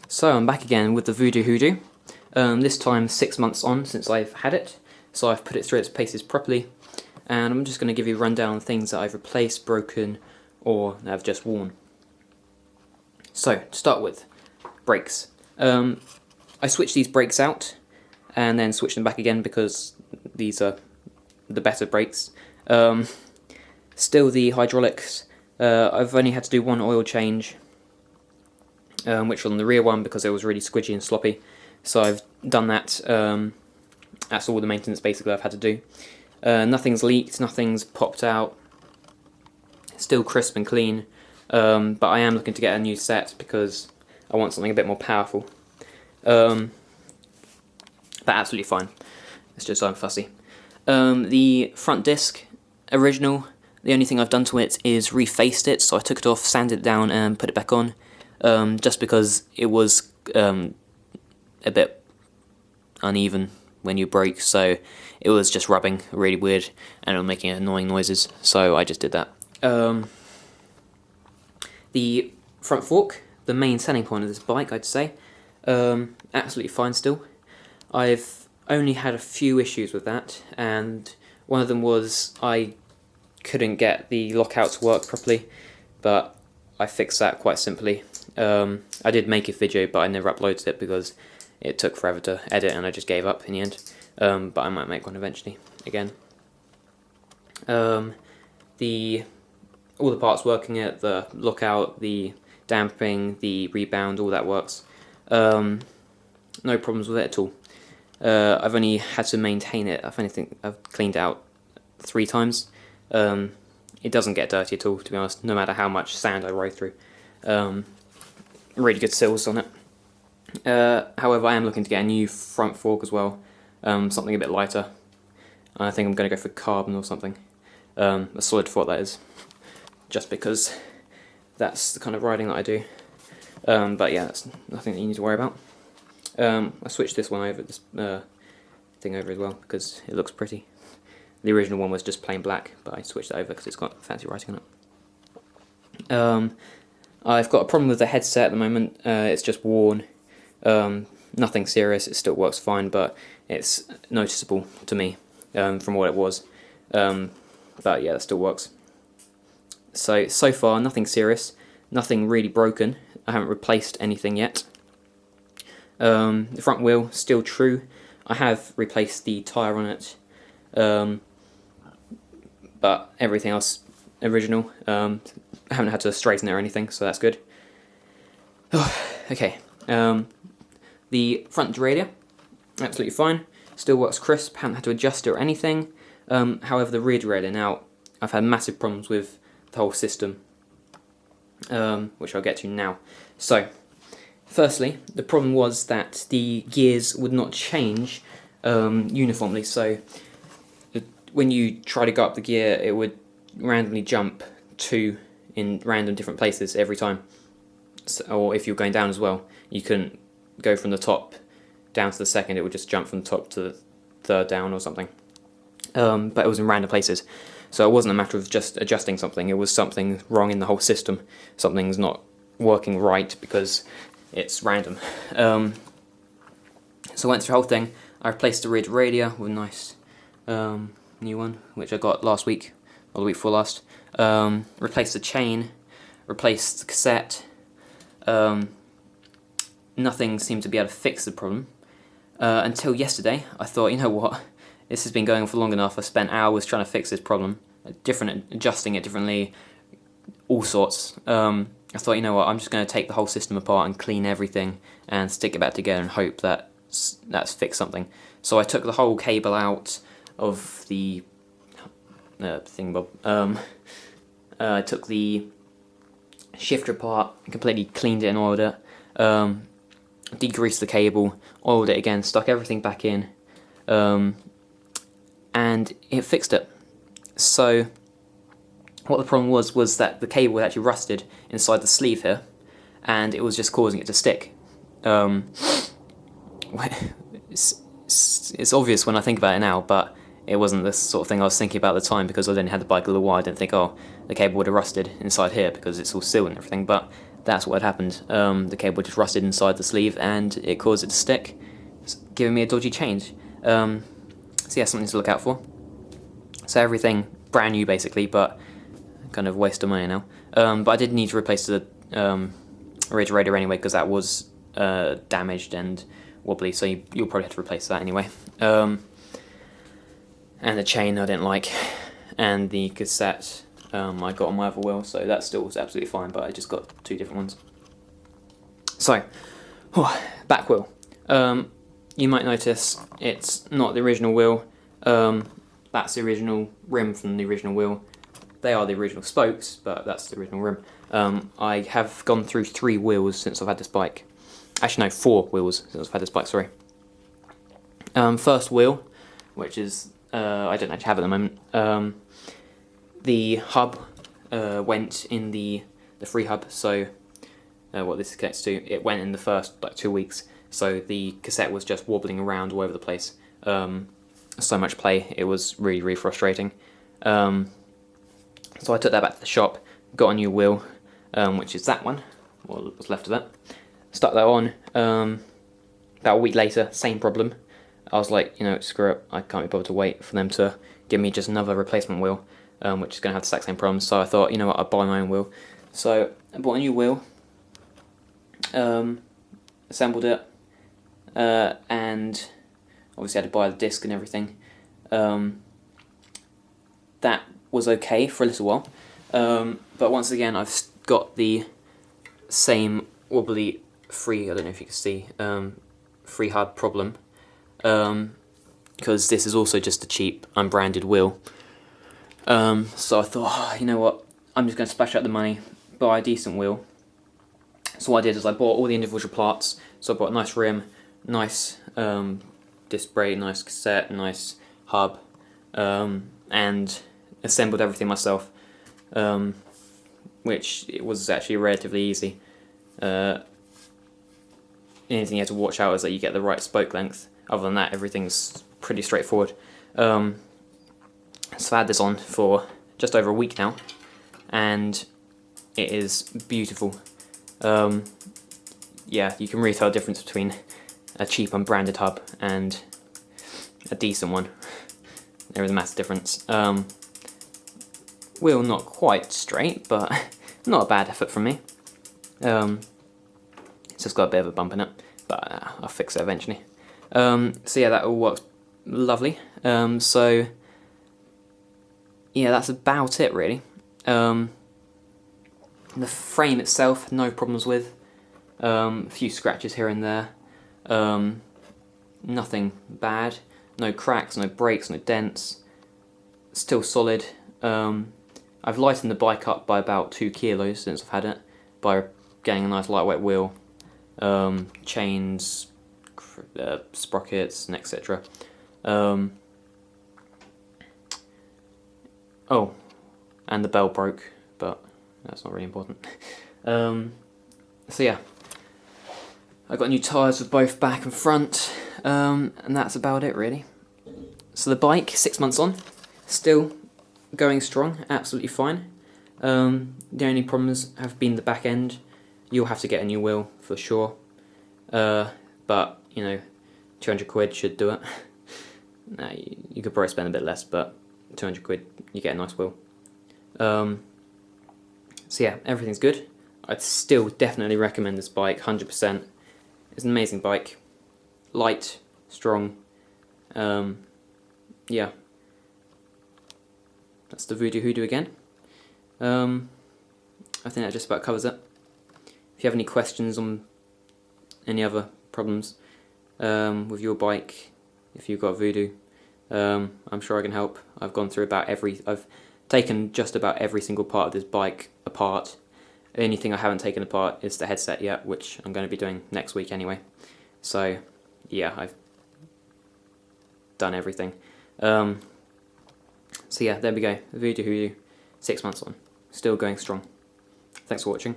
So I'm back again with the Voodoo Hoodoo, this time 6 months on since I've had it, so I've put it through its paces properly, and I'm just going to give you a rundown on things that I've replaced, broken, or have just worn. So, to start with, brakes. I switched these brakes out, and then switched them back again because these are the better brakes. Still the hydraulics, I've only had to do one oil change, which was on the rear one because it was really squidgy and sloppy, so I've done that. That's all the maintenance basically I've had to do. Nothing's leaked, nothing's popped out, still crisp and clean, but I am looking to get a new set because I want something a bit more powerful. But absolutely fine, it's just I'm fussy. The front disc, original, the only thing I've done to it is refaced it, so I took it off, sanded it down and put it back on. Just because it was a bit uneven when you brake, so it was just rubbing really weird and it was making annoying noises, so I just did that. The front fork, the main selling point of this bike, I'd say, absolutely fine still. I've only had a few issues with that, and one of them was I couldn't get the lockout to work properly, but I fixed that quite simply. I did make a video, but I never uploaded it because it took forever to edit and I just gave up in the end. But I might make one eventually again. All the parts working it, the lockout, the damping, the rebound, all that works. No problems with it at all. I've only had to maintain it. I've cleaned it out 3 times. It doesn't get dirty at all, to be honest, no matter how much sand I ride through. Really good sills on it. However, I am looking to get a new front fork as well, something a bit lighter. I think I'm going to go for carbon or something, a solid fork that is, just because that's the kind of riding that I do. But yeah, that's nothing that you need to worry about. I switched this one over, this thing over as well, because it looks pretty. The original one was just plain black, but I switched it over because it's got fancy writing on it. I've got a problem with the headset at the moment. It's just worn. Nothing serious, it still works fine, but it's noticeable to me from what it was. But yeah, it still works. So far, nothing serious, nothing really broken. I haven't replaced anything yet. The front wheel, still true. I have replaced the tyre on it, but everything else original. I haven't had to straighten it or anything, so that's good. Okay, the front derailleur, absolutely fine, still works crisp, haven't had to adjust it or anything. However, the rear derailleur, now, I've had massive problems with the whole system, which I'll get to now. So, firstly, the problem was that the gears would not change uniformly, so when you try to go up the gear, it would randomly jump 2 in random different places every time. So, or if you're going down as well, you couldn't go from the top down to the second, it would just jump from the top to the third down or something. But it was in random places, so it wasn't a matter of just adjusting something, it was something wrong in the whole system. Something's not working right because it's random. So I went through the whole thing. I replaced the rear derailleur with a nice new one, which I got last week, or the week before last. Replaced the chain, replaced the cassette. Nothing seemed to be able to fix the problem. Until yesterday, I thought, you know what, this has been going on for long enough. I spent hours trying to fix this problem, adjusting it differently, all sorts. I thought, you know what, I'm just going to take the whole system apart and clean everything and stick it back together and hope that that's fixed something. So I took the whole cable out of the thingbob. I took the shifter apart and completely cleaned it and oiled it. Degreased the cable, oiled it again, stuck everything back in, and it fixed it. So what the problem was that the cable had actually rusted inside the sleeve here, and it was just causing it to stick. It's obvious when I think about it now, but it wasn't the sort of thing I was thinking about at the time because I only had the bike a little while. I didn't think, oh, the cable would have rusted inside here because it's all sealed and everything, but that's what had happened. The cable just rusted inside the sleeve and it caused it to stick, giving me a dodgy change. So yeah, something to look out for. So everything brand new basically, but kind of waste of money now. But I did need to replace the radiator anyway, because that was damaged and wobbly, so you'll probably have to replace that anyway. And the chain I didn't like, and the cassette I got on my other wheel, so that still was absolutely fine, but I just got two different ones. So, back wheel. You might notice it's not the original wheel. That's the original rim from the original wheel. They are the original spokes, but that's the original rim. I have gone through 3 wheels since I've had this bike. Actually no, 4 wheels since I've had this bike, sorry. First wheel, which is, I don't actually have at the moment, the hub went in the free hub, so what this connects to, it went in the first 2 weeks, so the cassette was just wobbling around all over the place. So much play, it was really, really frustrating. So I took that back to the shop, got a new wheel, which is that one, what was left of that. Stuck that on, about a week later, same problem. I was like, screw it, I can't be bothered to wait for them to give me just another replacement wheel, which is going to have the exact same problems. So I thought, you know what, I'll buy my own wheel. So I bought a new wheel, assembled it, and obviously I had to buy the disc and everything. That was okay for a little while, but once again I've got the same wobbly free, I don't know if you can see, free hub problem, because this is also just a cheap unbranded wheel. So I thought, you know what, I'm just going to splash out the money, buy a decent wheel. So what I did is I bought all the individual parts. So I bought a nice rim, nice disc brake, nice cassette, nice hub, and assembled everything myself, which it was actually relatively easy. The only thing you have to watch out is that you get the right spoke length. Other than that, everything's pretty straightforward. So I had this on for just over a week now, and it is beautiful. Yeah, you can really tell the difference between a cheap unbranded hub and a decent one. There is a massive difference. Wheel not quite straight, but not a bad effort from me. It's just got a bit of a bump in it, but I'll fix it eventually. So yeah, that all works lovely. So yeah, that's about it really. The frame itself, no problems with. A few scratches here and there. Nothing bad. No cracks, no breaks, no dents. Still solid. I've lightened the bike up by about 2 kilos since I've had it, by getting a nice lightweight wheel, chains, sprockets, and etc. Oh, and the bell broke, but that's not really important. So yeah, I got new tyres for both back and front, and that's about it really. So the bike, 6 months on, still going strong, absolutely fine. The only problems have been the back end. You'll have to get a new wheel for sure, but 200 quid should do it. Nah, you could probably spend a bit less, but 200 quid, you get a nice wheel. So yeah, everything's good. I'd still definitely recommend this bike, 100%. It's an amazing bike, light, strong. Yeah, that's the Voodoo Hoodoo again. I think that just about covers it. If you have any questions on any other problems with your bike, if you've got Voodoo, I'm sure I can help. I've gone through I've taken just about every single part of this bike apart. The only thing I haven't taken apart is the headset yet, which I'm going to be doing next week anyway. So yeah, I've done everything. So yeah, there we go. Voodoo Hoodoo, 6 months on. Still going strong. Thanks for watching.